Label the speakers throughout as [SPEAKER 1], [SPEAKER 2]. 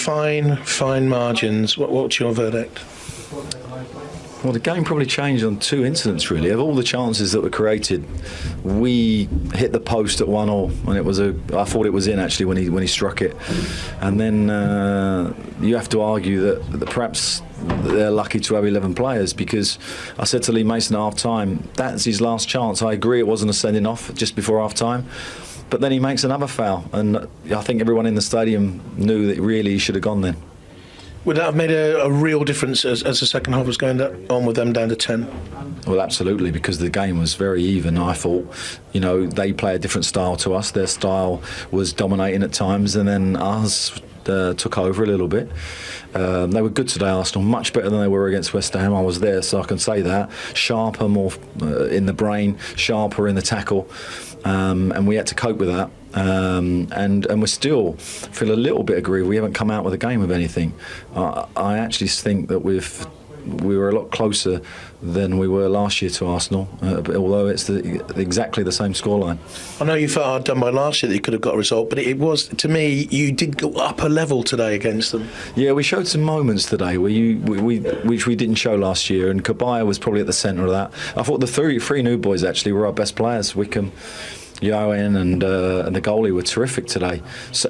[SPEAKER 1] fine margins. What's your verdict?
[SPEAKER 2] Well, the game probably changed on two incidents, really. Of all the chances that were created, we hit the post at 1-1, and it was I thought it was in, actually, when he struck it. And then you have to argue that perhaps they're lucky to have 11 players, because I said to Lee Mason at half-time, that's his last chance. I agree it wasn't a sending off just before half-time, but then he makes another foul, and I think everyone in the stadium knew that really he should have gone then.
[SPEAKER 1] Would that have made a real difference as the second half was going on with them down to 10?
[SPEAKER 2] Well, absolutely, because the game was very even. I thought, they play a different style to us. Their style was dominating at times, and then ours took over a little bit. They were good today, Arsenal, much better than they were against West Ham. I was there, so I can say that. Sharper, more in the brain, sharper in the tackle, and we had to cope with that. And we still feel a little bit aggrieved. We haven't come out with a game of anything. I actually think that we were a lot closer than we were last year to Arsenal, although it's exactly the same scoreline.
[SPEAKER 1] I know you felt hard done by last year that you could have got a result, but it was, to me, you did go up a level today against them. Yeah,
[SPEAKER 2] we showed some moments today which we didn't show last year, and Kabaya was probably at the centre of that. I thought the three new boys actually were our best players. Wickham, Yowen and the goalie were terrific today,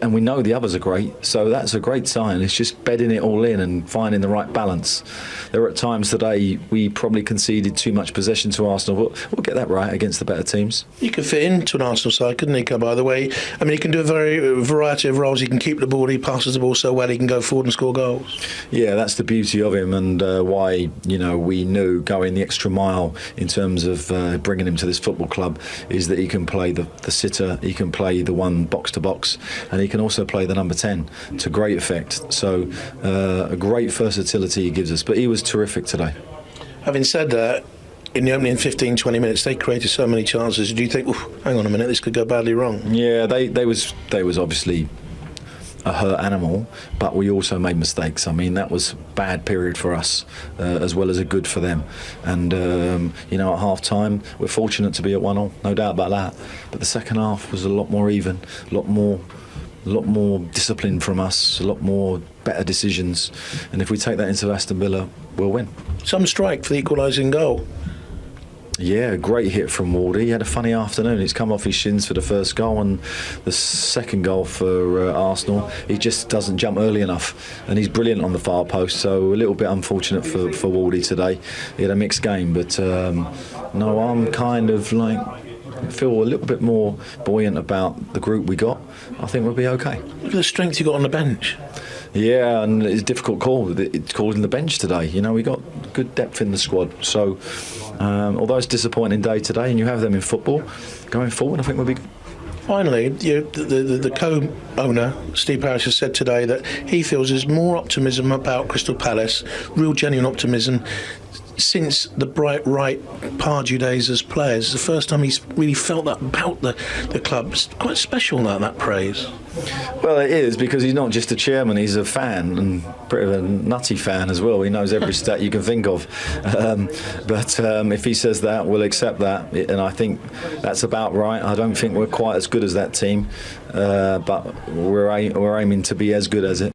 [SPEAKER 2] and we know the others are great, so that's a great sign. It's just bedding it all in and finding the right balance. There were at times today we probably conceded too much possession to Arsenal, but we'll get that right against the better teams.
[SPEAKER 1] He could fit into an Arsenal side, couldn't he, by the way? I mean, he can do a variety of roles. He can keep the ball, he passes the ball so well, he can go forward and score goals.
[SPEAKER 2] Yeah, that's the beauty of him, and why we knew going the extra mile in terms of bringing him to this football club is that he can play the sitter, he can play the one box to box, and he can also play the number 10 to great effect. So a great versatility he gives us, but he was terrific today.
[SPEAKER 1] Having said that, in the opening 15-20 minutes they created so many chances. Do you think, hang on a minute, this could go badly wrong?
[SPEAKER 2] Yeah, they was obviously a hurt animal, but we also made mistakes. I mean, that was a bad period for us as well as a good for them. And at half time we're fortunate to be at 1-1, no doubt about that, but the second half was a lot more even, a lot more discipline from us, a lot more better decisions, and if we take that into Aston Villa, we'll win.
[SPEAKER 1] Some strike for the equalising goal.
[SPEAKER 2] Yeah, great hit from Wardy. He had a funny afternoon. He's come off his shins for the first goal, and the second goal for Arsenal, he just doesn't jump early enough, and he's brilliant on the far post, so a little bit unfortunate for Wardy today. He had a mixed game, but no, I'm kind of feel a little bit more buoyant about the group we got. I think we'll be okay.
[SPEAKER 1] Look at the strength you got on the bench.
[SPEAKER 2] Yeah, and it's a difficult call. It's called in the bench today. We got good depth in the squad. So, although it's a disappointing day today, and you have them in football, going forward, I think we'll be good.
[SPEAKER 1] Finally, the co-owner, Steve Parish, has said today that he feels there's more optimism about Crystal Palace, real genuine optimism, since the bright right Pardew days as players. It's the first time he's really felt that about the club. It's quite special, that praise.
[SPEAKER 2] Well, it is, because he's not just a chairman, he's a fan, and pretty of a nutty fan as well. He knows every stat you can think of. But if he says that, we'll accept that, and I think that's about right. I don't think we're quite as good as that team, but we're aiming to be as good as it.